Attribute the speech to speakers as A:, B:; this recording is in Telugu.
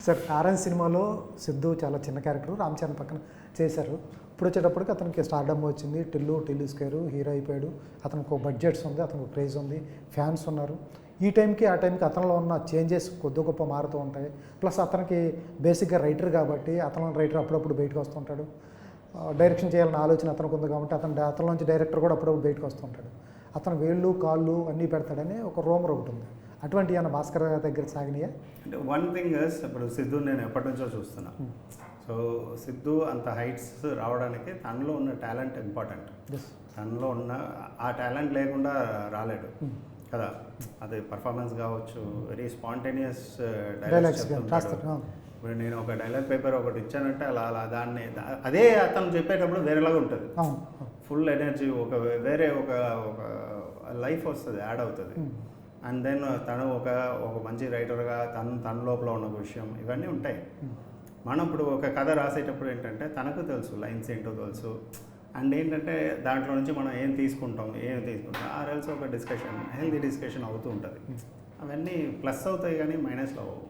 A: సార్ ఆరెంజ్ సినిమాలో సిద్ధు చాలా చిన్న క్యారెక్టర్ రామ్ చరణ్ పక్కన చేశారు. ఇప్పుడు వచ్చేటప్పటికి అతనికి స్టార్డమ్ వచ్చింది, టిల్లు స్క్వేర్ హీరో అయిపోయాడు. అతనికి ఒక బడ్జెట్స్ ఉంది, అతనికి ఒక క్రేజ్ ఉంది, ఫ్యాన్స్ ఉన్నారు. ఈ టైంకి ఆ టైంకి అతనిలో ఉన్న చేంజెస్ కొద్ది గొప్ప మారుతూ ఉంటాయి. ప్లస్ అతనికి బేసిక్గా రైటర్ కాబట్టి అతను రైటర్ అప్పుడప్పుడు బయటకు వస్తుంటాడు. డైరెక్షన్ చేయాలన్న ఆలోచన అతనికి ఉంది కాబట్టి అతనిలోంచి డైరెక్టర్ కూడా అప్పుడప్పుడు బయటకు వస్తుంటాడు. అతను వేళ్ళు కాళ్ళు అన్నీ పెడతాడని ఒక రూమర్ ఒకటి ఉంది. అటువంటి ఏమైనా భాస్కర్ దగ్గర సాగినాయా?
B: అంటే వన్ థింగ్ ఇప్పుడు సిద్ధు నేను ఎప్పటి నుంచో చూస్తున్నా. సో సిద్ధు అంత హైట్స్ రావడానికి తనలో ఉన్న టాలెంట్ ఇంపార్టెంట్. తనలో ఉన్న ఆ టాలెంట్ లేకుండా రాలేడు కదా. అది పర్ఫార్మెన్స్ కావచ్చు, వెరీ స్పాంటేనియస్ డైలాగ్స్ చెప్తుంటాడు. ఇప్పుడు నేను ఒక డైలాగ్ పేపర్ ఒకటి ఇచ్చానంటే అలా దాన్ని అదే అతను చెప్పేటప్పుడు వేరేలాగా ఉంటుంది. ఫుల్ ఎనర్జీ, వేరే ఒక లైఫ్ వస్తుంది, యాడ్ అవుతుంది. అండ్ దెన్ తను ఒక మంచి రైటర్గా తన లోపల ఉన్న విషయం ఇవన్నీ ఉంటాయి. మనం ఇప్పుడు ఒక కథ రాసేటప్పుడు ఏంటంటే తనకు తెలుసు లైన్స్ ఏంటో తెలుసు. అండ్ ఏంటంటే దాంట్లో నుంచి మనం ఏం తీసుకుంటాం ఆర్ఎల్స్ ఒక డిస్కషన్, హెల్తీ డిస్కషన్ అవుతూ ఉంటుంది. అవన్నీ ప్లస్ అవుతాయి కానీ మైనస్లో అవ్వవు.